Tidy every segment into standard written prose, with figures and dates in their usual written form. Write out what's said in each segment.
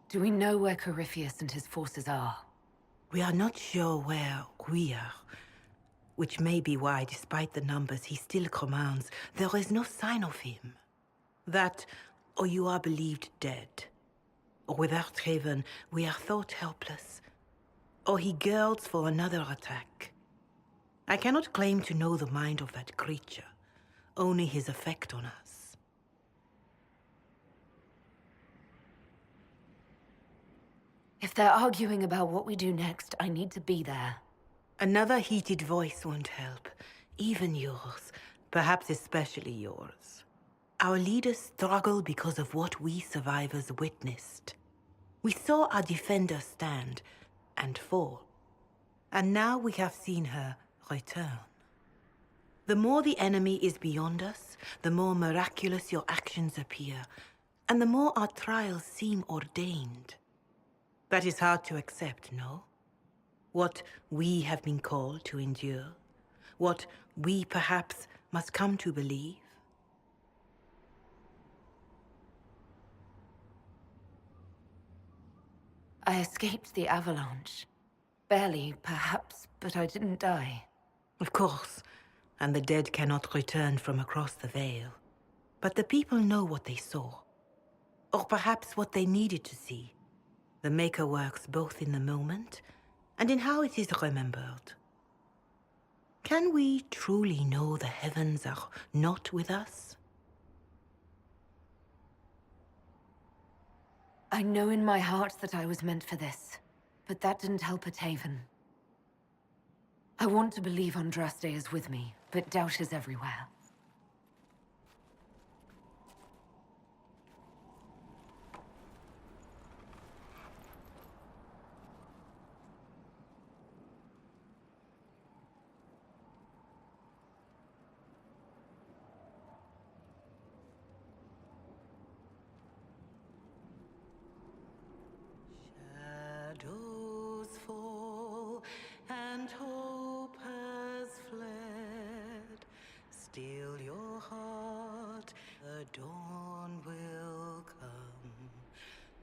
Do we know where Corypheus and his forces are? We are not sure where we are, which may be why, despite the numbers he still commands, there is no sign of him. That, or you are believed dead. Or without Haven, we are thought helpless. Or he girds for another attack. I cannot claim to know the mind of that creature, only his effect on us. If they're arguing about what we do next, I need to be there. Another heated voice won't help. Even yours. Perhaps especially yours. Our leaders struggle because of what we survivors witnessed. We saw our defender stand and fall. And now we have seen her return. The more the enemy is beyond us, the more miraculous your actions appear, and the more our trials seem ordained. That is hard to accept, no? What we have been called to endure, what we perhaps must come to believe. I escaped the avalanche. Barely, perhaps, but I didn't die. Of course, and the dead cannot return from across the veil. But the people know what they saw. Or perhaps what they needed to see. The Maker works both in the moment and in how it is remembered. Can we truly know the heavens are not with us? I know in my heart that I was meant for this, but that didn't help at Haven. I want to believe Andraste is with me, but doubt is everywhere. Shadows fall and hope has fled. Still your heart, the dawn will come.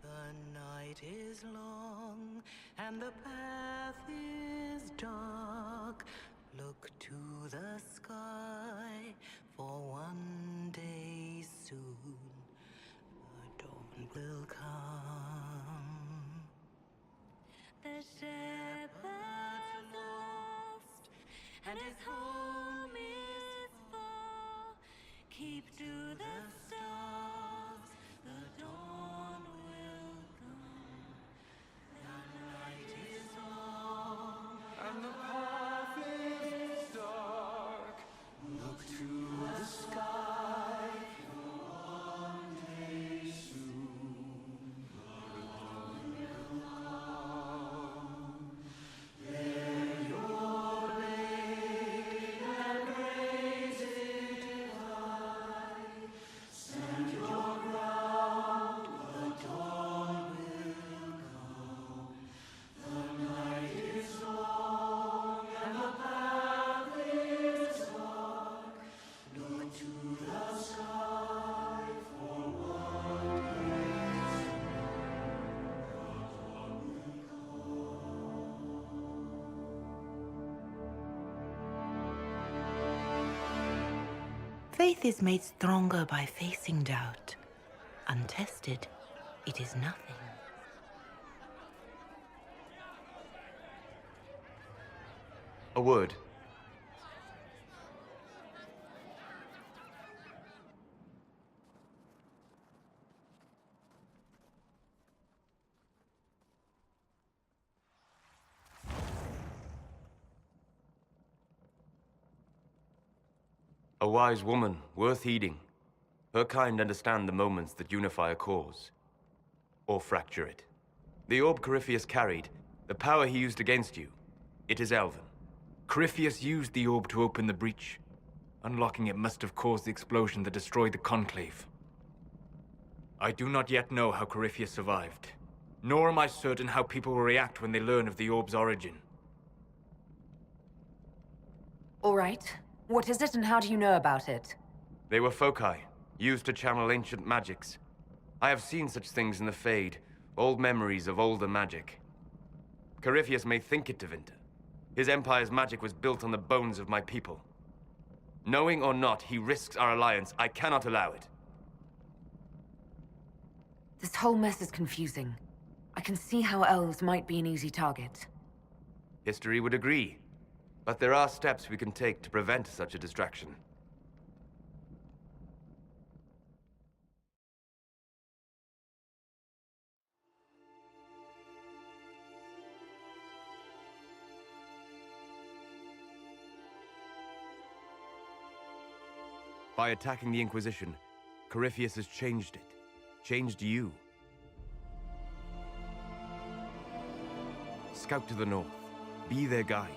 The night is long and the path is dark. Look to the sky for one day soon. The dawn will come. The shepherd's lost, and his home is far. Keep to the stars, the dawn will come. The night is long, And the path is dark. Look to the sky for one day soon. The dawn will come. There your blade and raise it high. Stand your ground, the dawn will come. The night is long and the path is dark. Look to the sky for what is. Faith is made stronger by facing doubt. Untested, it is nothing. A word. A wise woman, worth heeding. Her kind understand the moments that unify a cause. Or fracture it. The orb Corypheus carried, the power he used against you, it is Elven. Corypheus used the orb to open the breach. Unlocking it must have caused the explosion that destroyed the Conclave. I do not yet know how Corypheus survived, nor am I certain how people will react when they learn of the orb's origin. All right. What is it and how do you know about it? They were foci, used to channel ancient magics. I have seen such things in the Fade, old memories of older magic. Corypheus may think it Tevinter. His empire's magic was built on the bones of my people. Knowing or not, he risks our alliance. I cannot allow it. This whole mess is confusing. I can see how elves might be an easy target. History would agree. But there are steps we can take to prevent such a distraction. By attacking the Inquisition, Corypheus has changed it. Changed you. Scout to the north. Be their guide.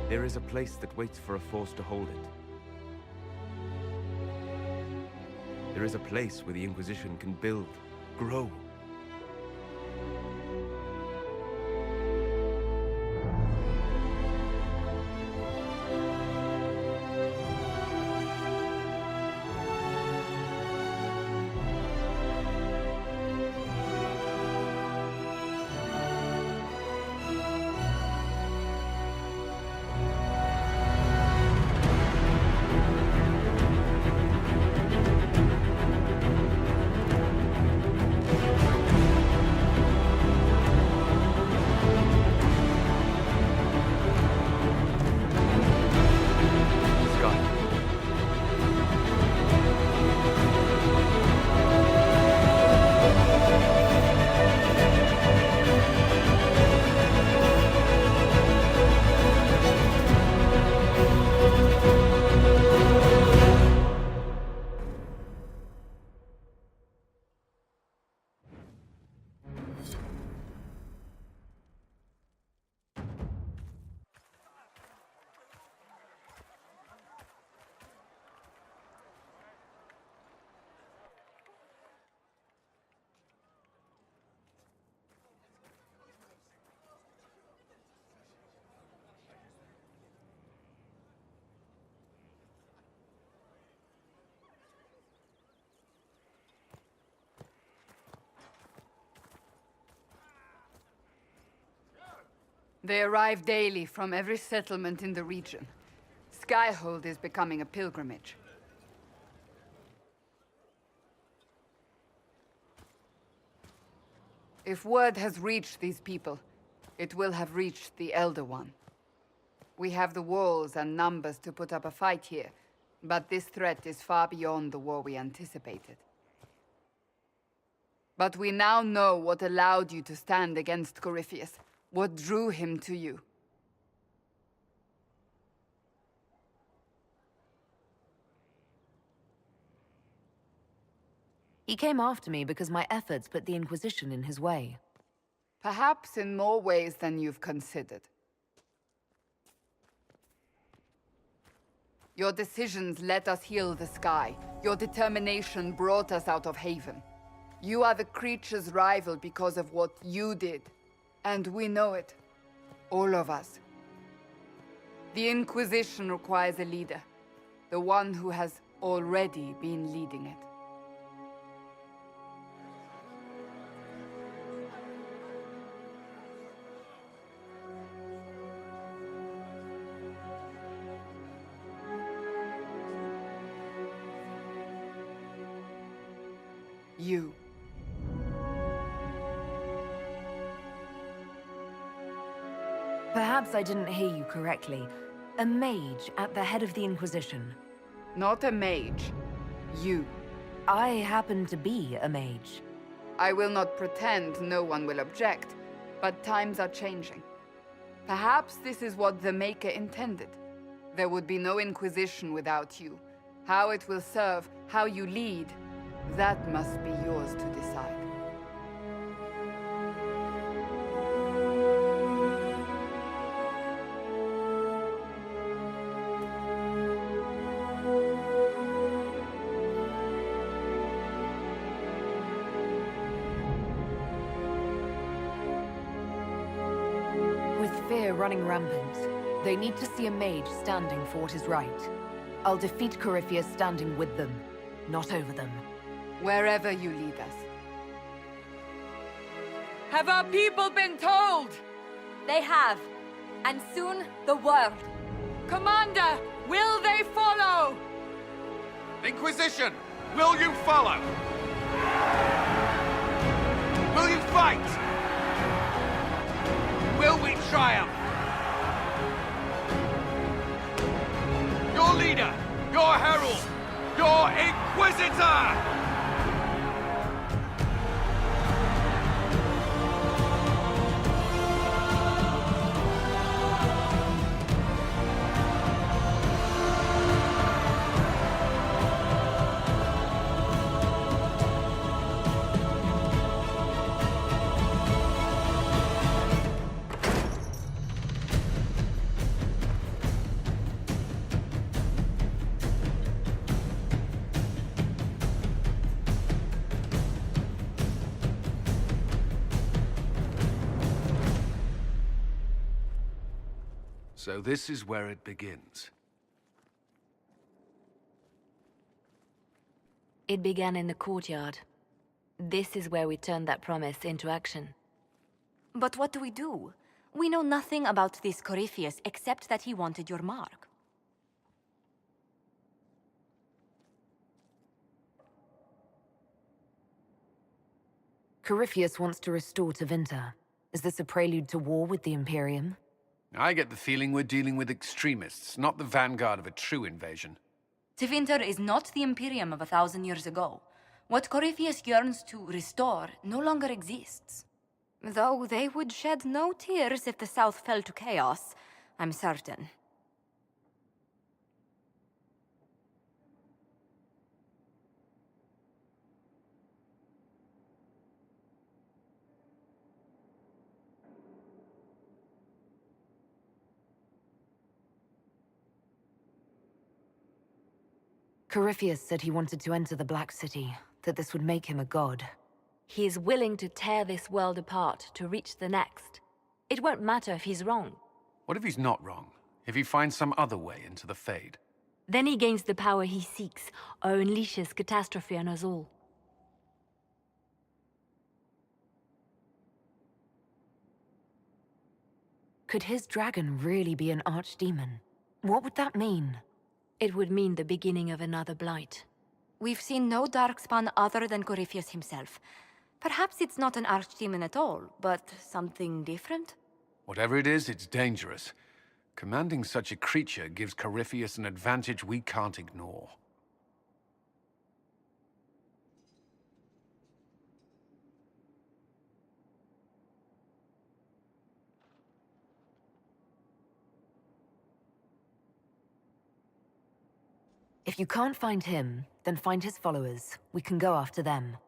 There is a place that waits for a force to hold it. There is a place where the Inquisition can build, grow. They arrive daily from every settlement in the region. Skyhold is becoming a pilgrimage. If word has reached these people, it will have reached the Elder One. We have the walls and numbers to put up a fight here, but this threat is far beyond the war we anticipated. But we now know what allowed you to stand against Corypheus. What drew him to you? He came after me because my efforts put the Inquisition in his way. Perhaps in more ways than you've considered. Your decisions let us heal the sky. Your determination brought us out of Haven. You are the creature's rival because of what you did. And we know it. All of us. The Inquisition requires a leader. The one who has already been leading it. You. Perhaps I didn't hear you correctly. A mage at the head of the Inquisition. Not a mage. You. I happen to be a mage. I will not pretend no one will object, but times are changing. Perhaps this is what the Maker intended. There would be no Inquisition without you. How it will serve, how you lead, that must be yours to decide. fear running rampant. They need to see a mage standing for what is right. I'll defeat Corypheus standing with them, not over them. Wherever you lead us. Have our people been told? They have. And soon, the world. Commander, will they follow? Inquisition, will you follow? Will you fight? Will we triumph? Your leader, your herald, your Inquisitor! So this is where it begins. It began in the courtyard. This is where we turned that promise into action. But what do we do? We know nothing about this Corypheus except that he wanted your mark. Corypheus wants to restore Tevinter. Is this a prelude to war with the Imperium? I get the feeling we're dealing with extremists, not the vanguard of a true invasion. Tevinter is not the Imperium of 1,000 years ago. What Corypheus yearns to restore no longer exists. Though they would shed no tears if the South fell to chaos, I'm certain. Corypheus said he wanted to enter the Black City, that this would make him a god. He is willing to tear this world apart to reach the next. It won't matter if he's wrong. What if he's not wrong? If he finds some other way into the Fade? Then he gains the power he seeks, or unleashes catastrophe on us all. Could his dragon really be an archdemon? What would that mean? It would mean the beginning of another blight. We've seen no Darkspawn other than Corypheus himself. Perhaps it's not an archdemon at all, but something different? Whatever it is, it's dangerous. Commanding such a creature gives Corypheus an advantage we can't ignore. If you can't find him, then find his followers. We can go after them.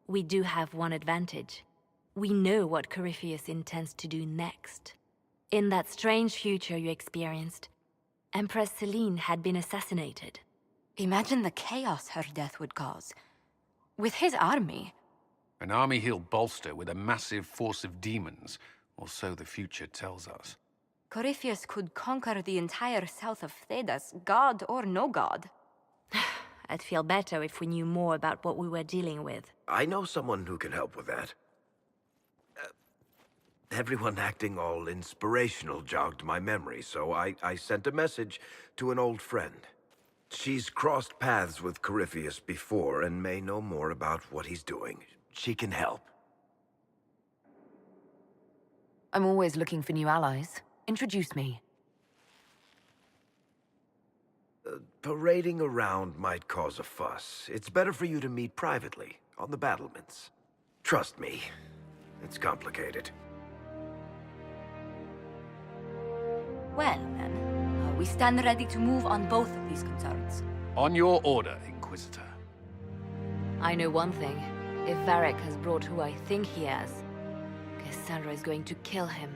We do have one advantage. We know what Corypheus intends to do next. In that strange future you experienced, Empress Selene had been assassinated. Imagine the chaos her death would cause. With his army. An army he'll bolster with a massive force of demons, or so the future tells us. Corypheus could conquer the entire south of Thedas, god or no god. I'd feel better if we knew more about what we were dealing with. I know someone who can help with that. Everyone acting all inspirational jogged my memory, so I sent a message to an old friend. She's crossed paths with Corypheus before and may know more about what he's doing. She can help. I'm always looking for new allies. Introduce me. Parading around might cause a fuss. It's better for you to meet privately, on the battlements. Trust me, it's complicated. Well, then, we stand ready to move on both of these concerns. On your order, Inquisitor. I know one thing. If Varric has brought who I think he has, Cassandra is going to kill him.